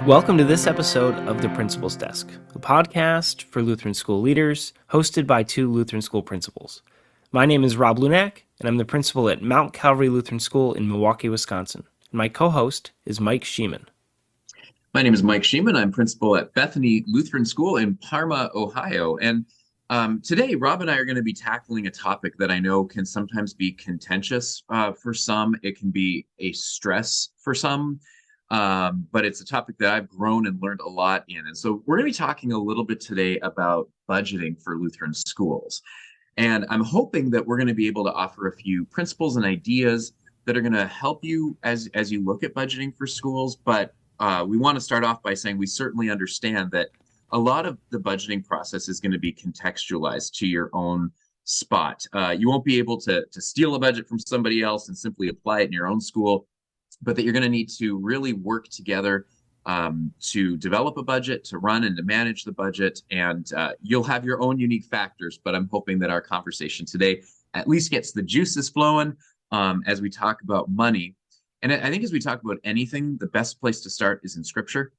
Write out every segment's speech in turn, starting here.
Welcome to this episode of The Principal's Desk, a podcast for Lutheran school leaders, hosted by two Lutheran school principals. My name is Rob Lunak, and I'm the principal at Mount Calvary Lutheran School in Milwaukee, Wisconsin. And my co-host is Mike Sheeman. My name is Mike Sheeman. I'm principal at Bethany Lutheran School in Parma, Ohio. And today, Rob and I are going to be tackling a topic that I know can sometimes be contentious for some. It can be a stress for some. But it's a topic that I've grown and learned a lot in. And so we're going to be talking a little bit today about budgeting for Lutheran schools. And I'm hoping that we're going to be able to offer a few principles and ideas that are going to help you as you look at budgeting for schools. But we want to start off by saying we certainly understand that a lot of the budgeting process is going to be contextualized to your own spot. You won't be able to steal a budget from somebody else and simply apply it in your own school, but that you're going to need to really work together to develop a budget, to run and to manage the budget. And you'll have your own unique factors, but I'm hoping that our conversation today at least gets the juices flowing as we talk about money. And I think as we talk about anything, the best place to start is in Scripture.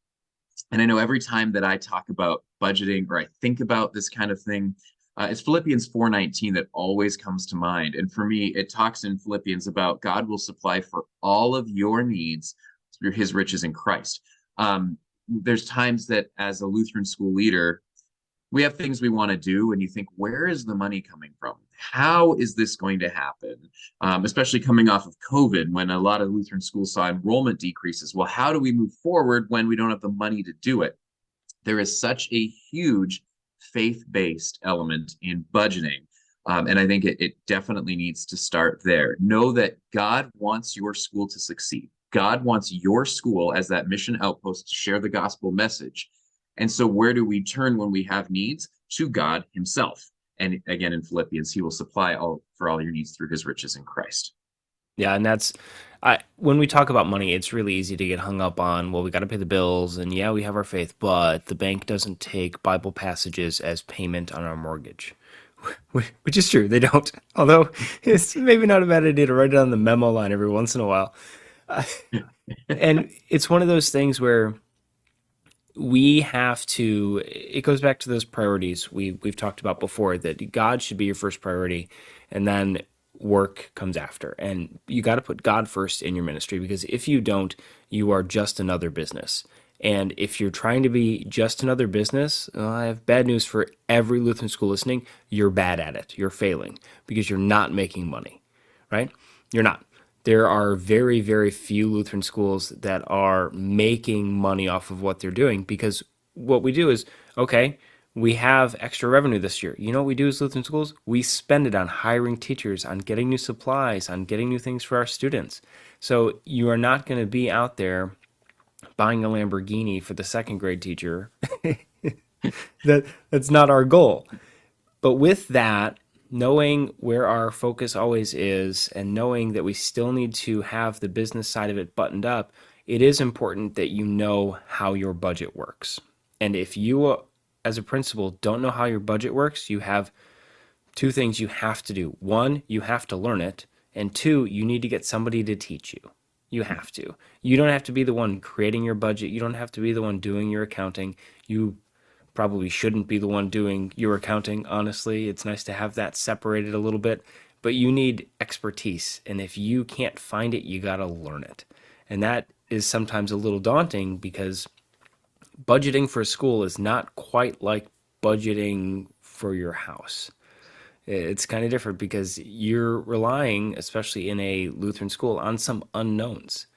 And I know every time that I talk about budgeting or I think about this kind of thing, it's Philippians 4:19 that always comes to mind. And for me, it talks in Philippians about God will supply for all of your needs through his riches in Christ. There's times that as a Lutheran school leader, we have things we want to do, and you think, where is the money coming from? How is this going to happen? Especially coming off of COVID, when a lot of Lutheran schools saw enrollment decreases. Well, how do we move forward when we don't have the money to do it? There is such a huge faith-based element in budgeting. And I think it definitely needs to start there. Know that God wants your school to succeed. God wants your school as that mission outpost to share the gospel message. And so where do we turn when we have needs? To God himself. And again, in Philippians, he will supply for all your needs through his riches in Christ. Yeah, and when we talk about money, it's really easy to get hung up on, well, we got to pay the bills, and yeah, we have our faith, but the bank doesn't take Bible passages as payment on our mortgage, which is true. They don't, although it's maybe not a bad idea to write it on the memo line every once in a while. And it's one of those things where it goes back to those priorities we've talked about before, that God should be your first priority, and then work comes after. And you got to put God first in your ministry, because if you don't, you are just another business. And if you're trying to be just another business, I have bad news for every Lutheran school listening. You're bad at it. You're failing because you're not making money, right? You're not. There are very, very few Lutheran schools that are making money off of what they're doing, because what we do is, okay, we have extra revenue this year. You know what we do as Lutheran schools? We spend it on hiring teachers, on getting new supplies, on getting new things for our students. So you are not going to be out there buying a Lamborghini for the second grade teacher. That's not our goal. But with that, knowing where our focus always is, and knowing that we still need to have the business side of it buttoned up, it is important that you know how your budget works. And if you, as a principal, don't know how your budget works, you have two things you have to do. One, you have to learn it. And two, you need to get somebody to teach you. You have to. You don't have to be the one creating your budget. You don't have to be the one doing your accounting. You probably shouldn't be the one doing your accounting, honestly. It's nice to have that separated a little bit, but you need expertise. And if you can't find it, you got to learn it. And that is sometimes a little daunting, because budgeting for a school is not quite like budgeting for your house. It's kind of different, because you're relying, especially in a Lutheran school, on some unknowns.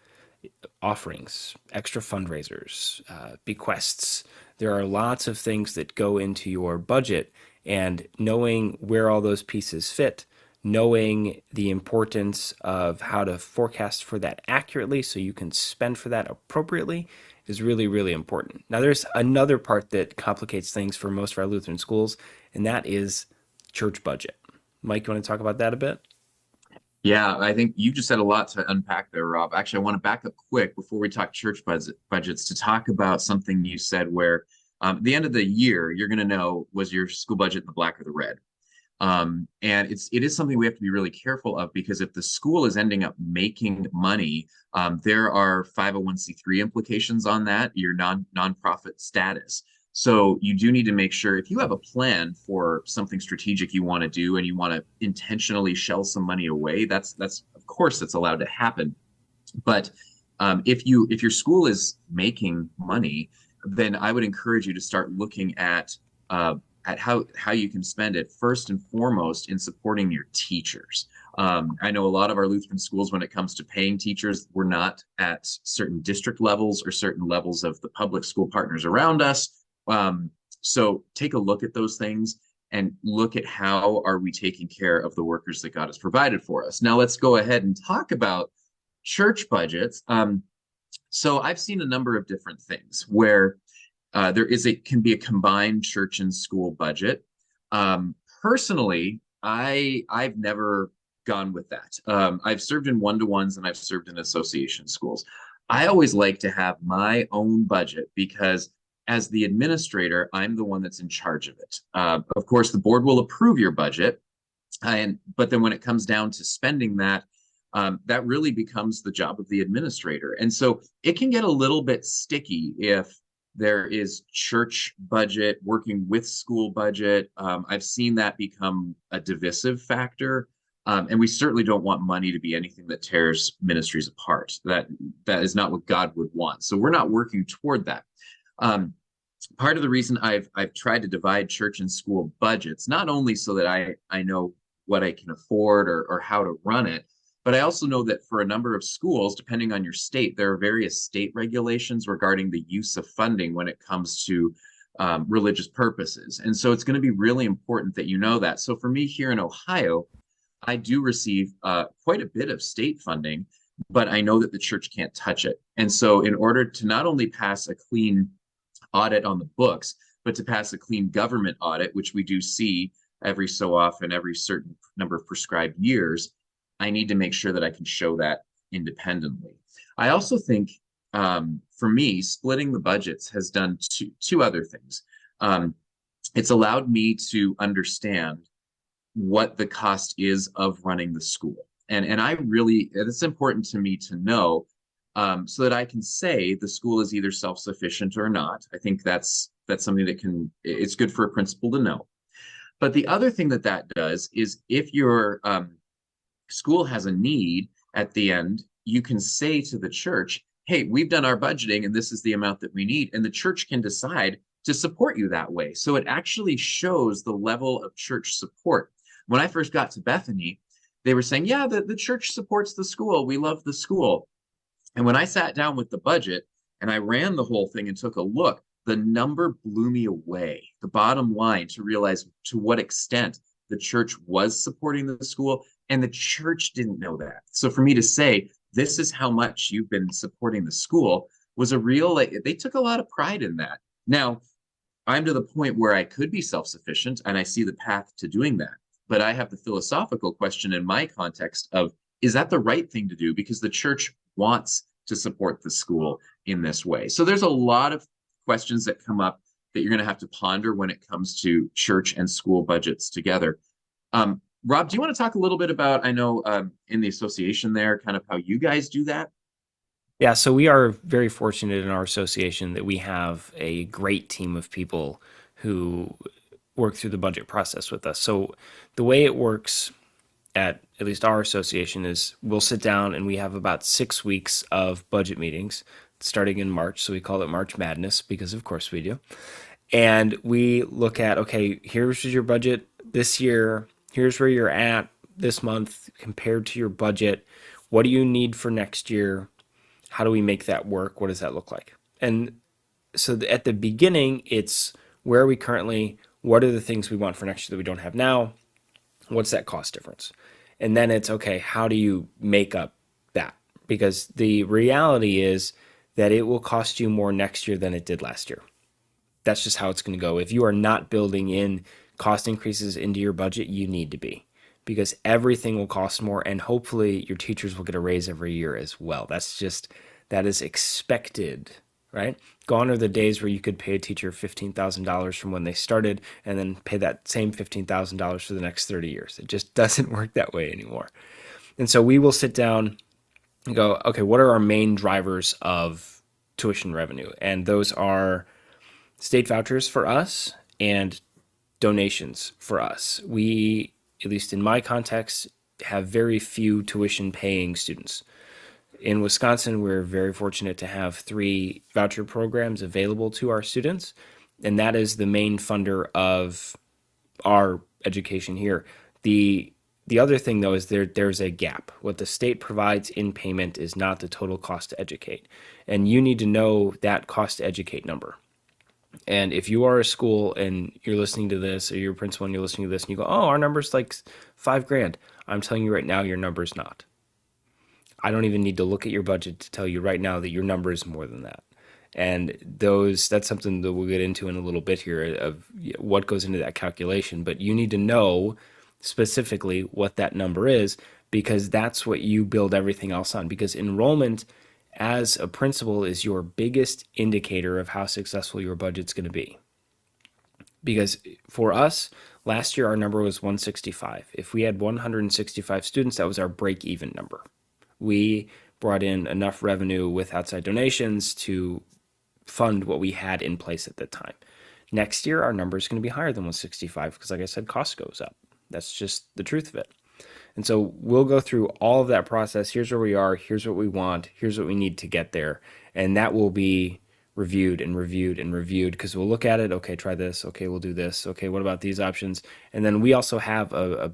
Offerings, extra fundraisers, bequests. There are lots of things that go into your budget, and knowing where all those pieces fit, knowing the importance of how to forecast for that accurately so you can spend for that appropriately is really, really important. Now, there's another part that complicates things for most of our Lutheran schools, and that is church budget. Mike, you want to talk about that a bit? Yeah, I think you just said a lot to unpack there, Rob. Actually, I want to back up quick before we talk church budgets to talk about something you said where at the end of the year, you're going to know, was your school budget in the black or the red? And it is something we have to be really careful of, because if the school is ending up making money, there are 501(c)(3) implications on that, your nonprofit status. So you do need to make sure, if you have a plan for something strategic you want to do and you want to intentionally shell some money away, that's of course that's allowed to happen. But if your school is making money, then I would encourage you to start looking at how you can spend it, first and foremost in supporting your teachers. I know a lot of our Lutheran schools, when it comes to paying teachers, we're not at certain district levels or certain levels of the public school partners around us. So take a look at those things and look at how are we taking care of the workers that God has provided for us. Now let's go ahead and talk about church budgets. So I've seen a number of different things where can be a combined church and school budget. Personally, I've never gone with that. I've served in one-to-ones and I've served in association schools. I always like to have my own budget, because as the administrator, I'm the one that's in charge of it. Of course, the board will approve your budget, but then when it comes down to spending that, that really becomes the job of the administrator. And so it can get a little bit sticky if there is church budget working with school budget. I've seen that become a divisive factor. And we certainly don't want money to be anything that tears ministries apart. That is not what God would want. So we're not working toward that. Part of the reason I've tried to divide church and school budgets, not only so that I know what I can afford or how to run it, but I also know that for a number of schools, depending on your state, there are various state regulations regarding the use of funding when it comes to religious purposes. And so it's going to be really important that you know that. So for me here in Ohio, I do receive quite a bit of state funding, but I know that the church can't touch it. And so in order to not only pass a clean audit on the books, but to pass a clean government audit, which we do see every so often, every certain number of prescribed years, I need to make sure that I can show that independently. I also think, for me, splitting the budgets has done two other things. It's allowed me to understand what the cost is of running the school. And it's important to me to know, so that I can say the school is either self-sufficient or not. I think that's something it's good for a principal to know. But the other thing that does is, if your school has a need at the end, you can say to the church, hey, we've done our budgeting and this is the amount that we need. And the church can decide to support you that way. So it actually shows the level of church support. When I first got to Bethany, they were saying, yeah, the church supports the school. We love the school. And when I sat down with the budget and I ran the whole thing and took a look, the number blew me away. The bottom line, to realize to what extent the church was supporting the school, and the church didn't know that. So for me to say, this is how much you've been supporting the school, was they took a lot of pride in that. Now, I'm to the point where I could be self-sufficient and I see the path to doing that. But I have the philosophical question in my context of, is that the right thing to do? Because the church wants to support the school in this way. So there's a lot of questions that come up that you're going to have to ponder when it comes to church and school budgets together. Rob, do you want to talk a little bit about, I know in the association there, kind of how you guys do that? Yeah, so we are very fortunate in our association that we have a great team of people who work through the budget process with us. So the way it works at least our association is, we'll sit down and we have about 6 weeks of budget meetings starting in March. So we call it March Madness, because of course we do. And we look at, okay, here's your budget this year. Here's where you're at this month compared to your budget. What do you need for next year? How do we make that work? What does that look like? And so at the beginning, it's, where are we currently? What are the things we want for next year that we don't have now? What's that cost difference? And then it's, okay, how do you make up that? Because the reality is that it will cost you more next year than it did last year. That's just how it's going to go. If you are not building in cost increases into your budget, you need to be, because everything will cost more, and hopefully your teachers will get a raise every year as well. That is expected right? Gone are the days where you could pay a teacher $15,000 from when they started and then pay that same $15,000 for the next 30 years. It just doesn't work that way anymore. And so we will sit down and go, okay, what are our main drivers of tuition revenue? And those are state vouchers for us and donations for us. We, at least in my context, have very few tuition paying students. In Wisconsin, we're very fortunate to have 3 voucher programs available to our students, and that is the main funder of our education here. The other thing though is there's a gap. What the state provides in payment is not the total cost to educate. And you need to know that cost to educate number. And if you are a school and you're listening to this, or you're a principal and you're listening to this and you go, oh, our number's like $5,000. I'm telling you right now, your number's not. I don't even need to look at your budget to tell you right now that your number is more than that. And that's something that we'll get into in a little bit here of what goes into that calculation. But you need to know specifically what that number is, because that's what you build everything else on. Because enrollment as a principal is your biggest indicator of how successful your budget's going to be. Because for us, last year our number was 165. If we had 165 students, that was our break even number. We brought in enough revenue with outside donations to fund what we had in place at the time. Next year, our number is going to be higher than 165 because, like I said, cost goes up. That's just the truth of it. And so we'll go through all of that process. Here's where we are. Here's what we want. Here's what we need to get there. And that will be reviewed and reviewed and reviewed, because we'll look at it. Okay, try this. Okay, we'll do this. Okay, what about these options? And then we also have a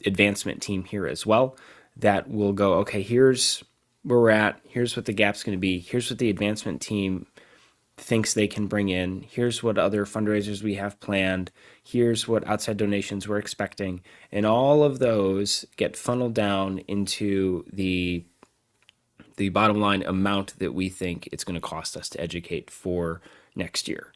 advancement team here as well that will go, okay, here's where we're at. Here's what the gap's going to be. Here's what the advancement team thinks they can bring in. Here's what other fundraisers we have planned. Here's what outside donations we're expecting. And all of those get funneled down into the bottom line amount that we think it's going to cost us to educate for next year.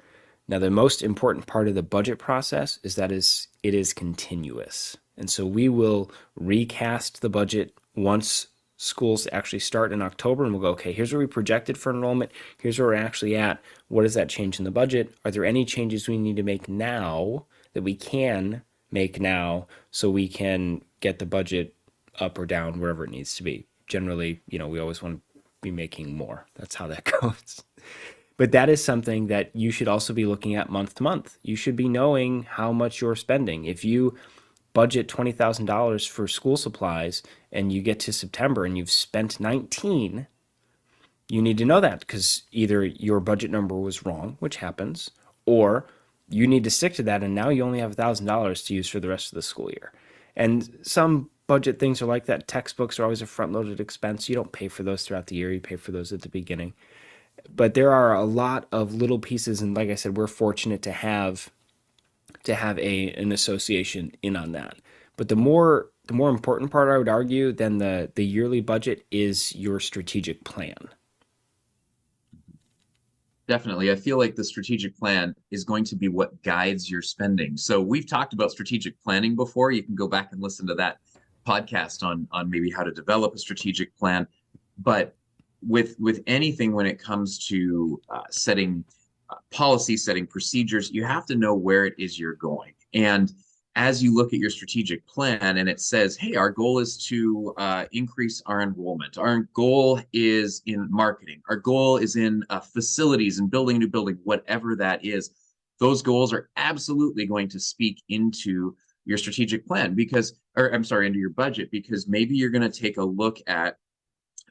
Now, the most important part of the budget process is that it is continuous. And so we will recast the budget once schools actually start in October, and we'll go, okay, here's where we projected for enrollment. Here's where we're actually at. What does that change in the budget? Are there any changes we need to make now that we can make now so we can get the budget up or down wherever it needs to be? Generally, we always want to be making more. That's how that goes. But that is something that you should also be looking at month to month. You should be knowing how much you're spending. If you budget $20,000 for school supplies and you get to September and you've spent 19, you need to know that, because either your budget number was wrong, which happens, or you need to stick to that and now you only have $1,000 to use for the rest of the school year. And some budget things are like that. Textbooks are always a front-loaded expense. You don't pay for those throughout the year. You pay for those at the beginning. But there are a lot of little pieces, and like I said, we're fortunate to have an association in on that. But the more important part, I would argue, than the yearly budget is your strategic plan. Definitely. I feel like the strategic plan is going to be what guides your spending. So we've talked about strategic planning before. You can go back and listen to that podcast on maybe how to develop a strategic plan. But with anything, when it comes to setting policy, setting procedures, you have to know where it is you're going. And as you look at your strategic plan and it says, hey, our goal is to increase our enrollment. Our goal is in marketing. Our goal is in facilities and building a new building, whatever that is. Those goals are absolutely going to speak into your strategic plan into your budget, because maybe you're going to take a look at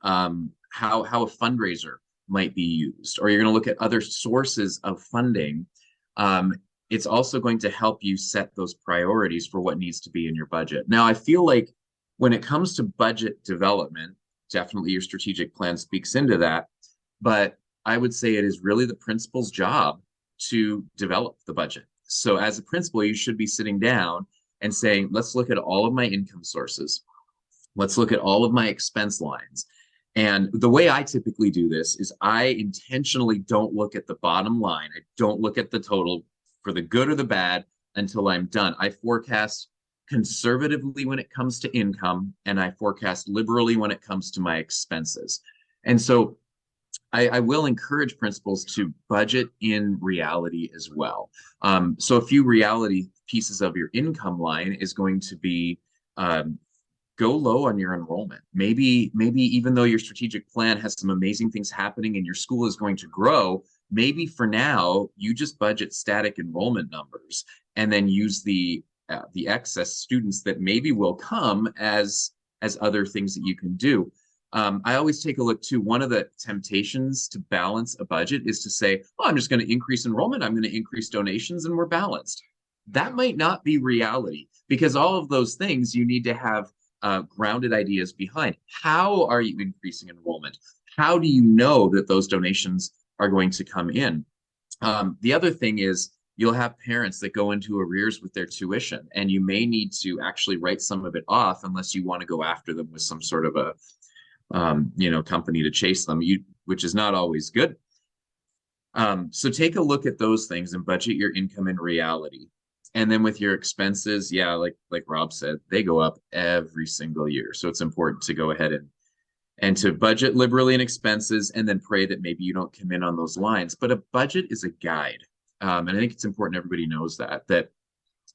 how a fundraiser might be used, or you're going to look at other sources of funding. It's also going to help you set those priorities for what needs to be in your budget. Now, I feel like when it comes to budget development, definitely your strategic plan speaks into that. But I would say it is really the principal's job to develop the budget. So as a principal, you should be sitting down and saying, let's look at all of my income sources. Let's look at all of my expense lines. And the way I typically do this is I intentionally don't look at the bottom line. I don't look at the total for the good or the bad until I'm done. I forecast conservatively when it comes to income, and I forecast liberally when it comes to my expenses. And so I will encourage principals to budget in reality as well. So a few reality pieces of your income line is going to be um, go low on your enrollment. Maybe even though your strategic plan has some amazing things happening and your school is going to grow, maybe for now you just budget static enrollment numbers and then use the excess students that maybe will come as other things that you can do. I always take a look too. One of the temptations to balance a budget is to say, oh, I'm just going to increase enrollment, I'm going to increase donations, and we're balanced. That might not be reality because all of those things you need to have grounded ideas behind. How are you increasing enrollment? How do you know that those donations are going to come in? The other thing is you'll have parents that go into arrears with their tuition, and you may need to actually write some of it off unless you want to go after them with some sort of a company to chase them, which is not always good. So take a look at those things and budget your income in reality. And then with your expenses, yeah, like Rob said, they go up every single year. So it's important to go ahead and to budget liberally in expenses and then pray that maybe you don't come in on those lines. But a budget is a guide. And I think it's important everybody knows that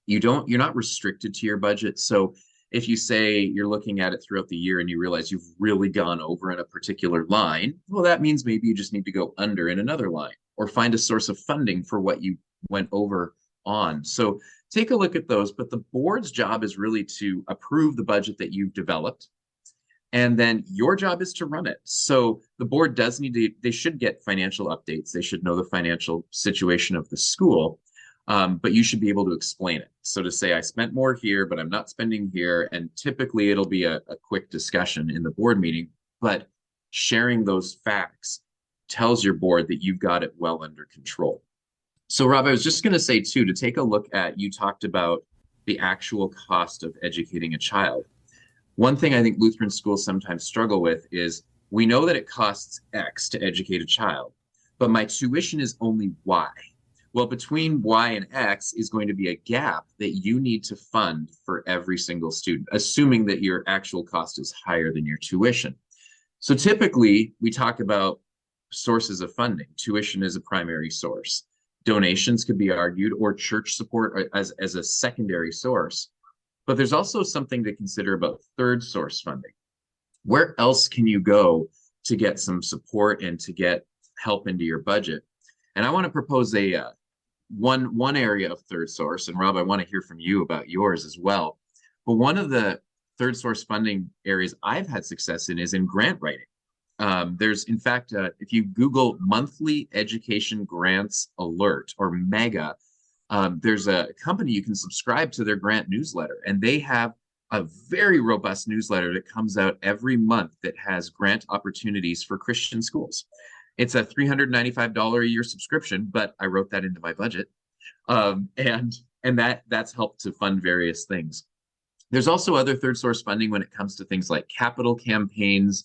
you're not restricted to your budget. So if you say you're looking at it throughout the year and you realize you've really gone over in a particular line, well, that means maybe you just need to go under in another line or find a source of funding for what you went over on. So take a look at those. But the board's job is really to approve the budget that you've developed. And then your job is to run it. So the board does they should get financial updates. They should know the financial situation of the school. But you should be able to explain it. So to say, I spent more here, but I'm not spending here. And typically it'll be a quick discussion in the board meeting, but sharing those facts tells your board that you've got it well under control. So Rob, I was just going to say too, to take a look at, you talked about the actual cost of educating a child. One thing I think Lutheran schools sometimes struggle with is we know that it costs X to educate a child, but my tuition is only Y. Well, between Y and X is going to be a gap that you need to fund for every single student, assuming that your actual cost is higher than your tuition. So typically, we talk about sources of funding. Tuition is a primary source. Donations could be argued, or church support as a secondary source. But there's also something to consider about third source funding. Where else can you go to get some support and to get help into your budget? And I want to propose one area of third source, and Rob, I want to hear from you about yours as well. But one of the third source funding areas I've had success in is in grant writing. There's, in fact, if you Google Monthly Education Grants Alert, or MEGA, there's a company you can subscribe to their grant newsletter, and they have a very robust newsletter that comes out every month that has grant opportunities for Christian schools. It's a $395 a year subscription, but I wrote that into my budget. And that's helped to fund various things. There's also other third source funding when it comes to things like capital campaigns,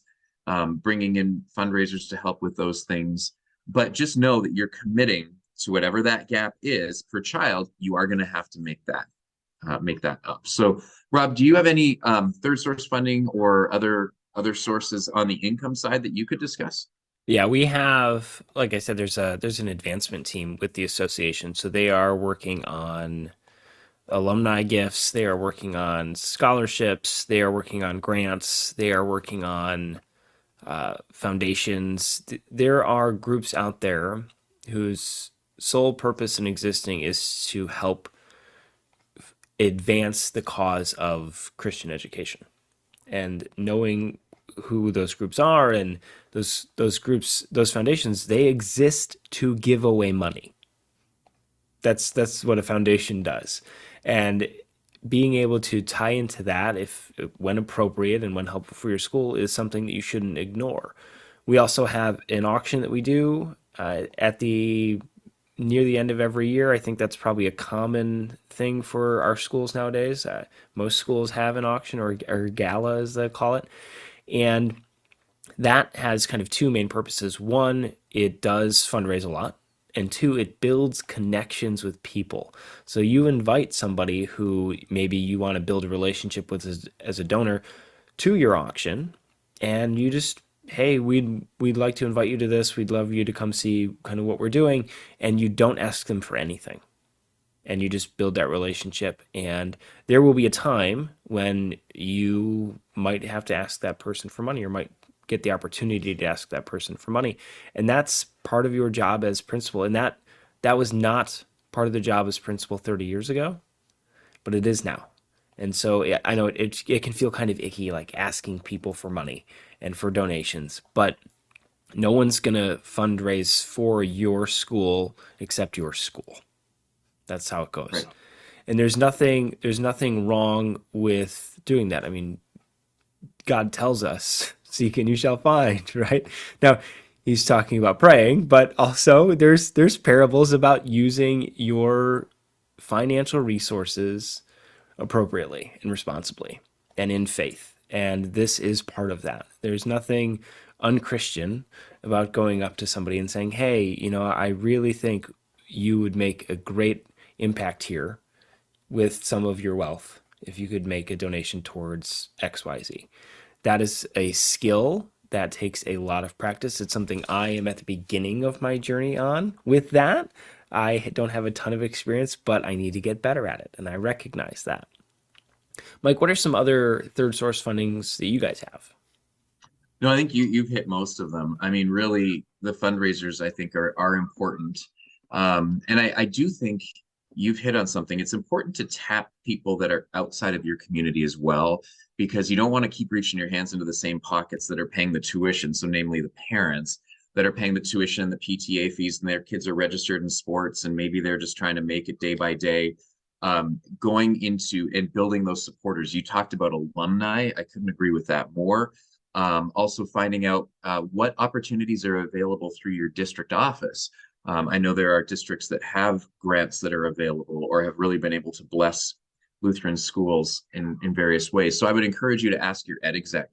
bringing in fundraisers to help with those things. But just know that you're committing to whatever that gap is per child. You are going to have to make that up. So, Rob, do you have any third source funding or other sources on the income side that you could discuss? Yeah, we have, like I said, there's an advancement team with the association. So they are working on alumni gifts, they are working on scholarships, they are working on grants, they are working on foundations. There are groups out there whose sole purpose in existing is to help advance the cause of Christian education. And knowing who those groups are and those groups, those foundations, they exist to give away money. That's what a foundation does. And being able to tie into that, if when appropriate and when helpful for your school, is something that you shouldn't ignore. We also have an auction that we do at the near the end of every year. I think that's probably a common thing for our schools nowadays. Most schools have an auction, or gala as they call it. And that has kind of two main purposes. One, it does fundraise a lot. And two, it builds connections with people. So you invite somebody who maybe you want to build a relationship with as a donor to your auction, and you just hey, we'd like to invite you to this. We'd love you to come see kind of what we're doing, and you don't ask them for anything. And you just build that relationship, and there will be a time when you might have to ask that person for money or might get the opportunity to ask that person for money, and that's part of your job as principal. And that was not part of the job as principal 30 years ago, but it is now. And so yeah, I know it can feel kind of icky, like asking people for money and for donations, but no one's going to fundraise for your school except your school. That's how it goes. Right. And there's nothing wrong with doing that. I mean, God tells us, seek and you shall find, right? Now, he's talking about praying, but also there's parables about using your financial resources appropriately and responsibly and in faith. And this is part of that. There's nothing unchristian about going up to somebody and saying, "Hey, I really think you would make a great impact here with some of your wealth if you could make a donation towards XYZ." That is a skill that takes a lot of practice. It's something I am at the beginning of my journey on with that. I don't have a ton of experience, but I need to get better at it, and I recognize that. Mike, what are some other third source fundings that you guys have? No, I think you've hit most of them. I mean, really, the fundraisers I think are important. And I do think you've hit on something. It's important to tap people that are outside of your community as well, because you don't want to keep reaching your hands into the same pockets that are paying the tuition. So, namely, the parents that are paying the tuition and the PTA fees, and their kids are registered in sports, and maybe they're just trying to make it day by day. Going into and building those supporters. You talked about alumni. I couldn't agree with that more. Also finding out what opportunities are available through your district office. I know there are districts that have grants that are available or have really been able to bless Lutheran schools in various ways. So I would encourage you to ask your ed exec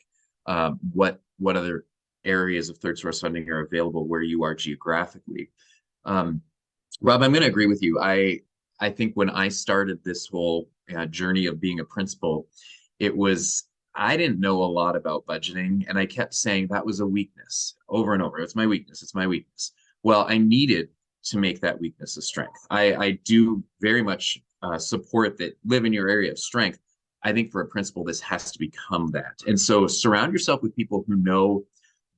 what other areas of third source funding are available where you are geographically. Um, Rob, I'm going to agree with you. I think when I started this whole journey of being a principal, it was I didn't know a lot about budgeting, and I kept saying that was a weakness over and over. It's my weakness. It's my weakness. Well, I needed to make that weakness a strength. I do very much support that. Live in your area of strength. I think for a principal, this has to become that. And so surround yourself with people who know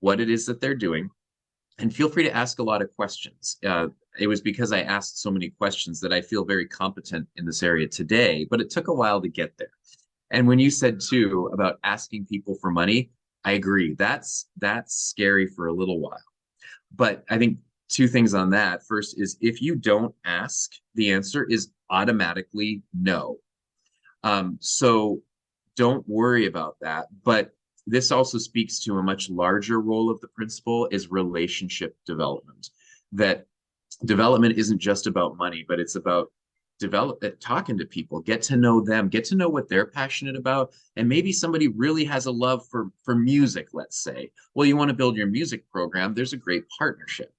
what it is that they're doing, and feel free to ask a lot of questions. It was because I asked so many questions that I feel very competent in this area today, but it took a while to get there. And when you said too about asking people for money, I agree. That's scary for a little while. But I think two things on that. First is if you don't ask, the answer is automatically no. So don't worry about that. But this also speaks to a much larger role of the principal is relationship development. That development isn't just about money, but it's about talking to people, get to know them, get to know what they're passionate about. And maybe somebody really has a love for music, let's say. Well, you want to build your music program, there's a great partnership.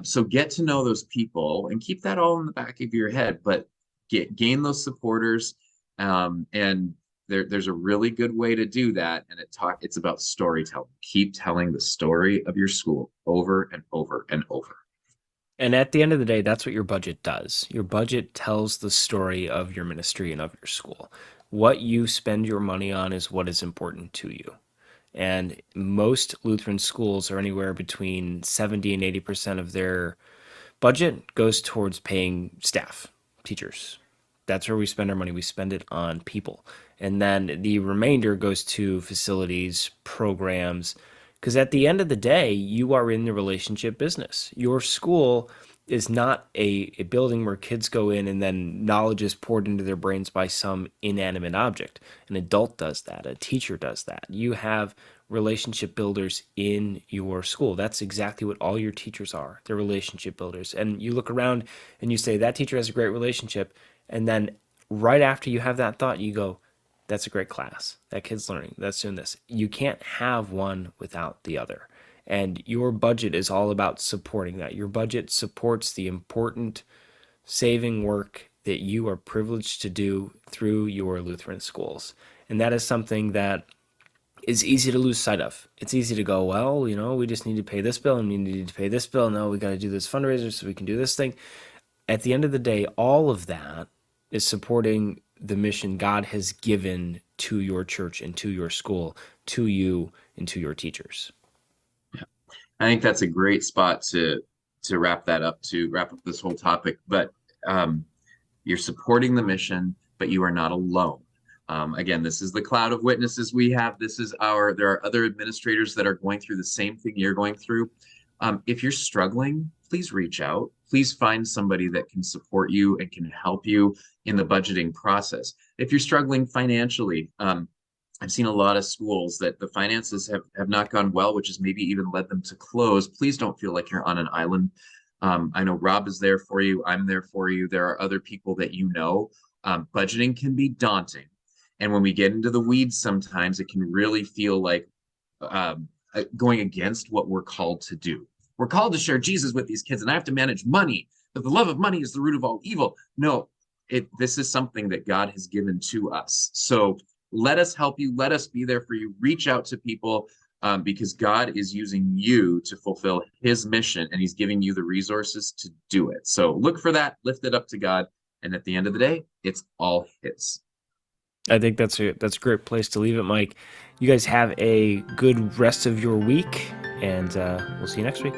So get to know those people and keep that all in the back of your head, but gain those supporters. And there's a really good way to do that. And it's about storytelling. Keep telling the story of your school over and over and over. And at the end of the day, that's what your budget does. Your budget tells the story of your ministry and of your school. What you spend your money on is what is important to you. And most Lutheran schools are anywhere between 70 and 80% of their budget goes towards paying staff, teachers. That's where we spend our money. We spend it on people. And then the remainder goes to facilities, programs, because at the end of the day, you are in the relationship business. Your school is not a building where kids go in and then knowledge is poured into their brains by some inanimate object. An adult does that, a teacher does that. You have relationship builders in your school. That's exactly what all your teachers are. They're relationship builders. And you look around and you say, that teacher has a great relationship. And then right after you have that thought, you go, that's a great class. That kid's learning. That's doing this. You can't have one without the other. And your budget is all about supporting that. Your budget supports the important saving work that you are privileged to do through your Lutheran schools. And that is something that is easy to lose sight of. It's easy to go, well, we just need to pay this bill and we need to pay this bill. No, we got to do this fundraiser so we can do this thing. At the end of the day, all of that is supporting the mission God has given to your church and to your school, to you and to your teachers. I think that's a great spot to wrap that up, to wrap up this whole topic. But you're supporting the mission, but you are not alone. Again, this is the cloud of witnesses we have. There are other administrators that are going through the same thing you're going through. If you're struggling, please reach out. Please find somebody that can support you and can help you in the budgeting process. If you're struggling financially, I've seen a lot of schools that the finances have not gone well, which has maybe even led them to close. Please don't feel like you're on an island. I know Rob is there for you. I'm there for you. There are other people that you know. Budgeting can be daunting. And when we get into the weeds, sometimes it can really feel like going against what we're called to do. We're called to share Jesus with these kids, and I have to manage money, but the love of money is the root of all evil. No, this is something that God has given to us. So let us help you. Let us be there for you. Reach out to people because God is using you to fulfill his mission, and he's giving you the resources to do it. So look for that, lift it up to God, and at the end of the day, it's all his. I think that's a great place to leave it, Mike. You guys have a good rest of your week, and we'll see you next week.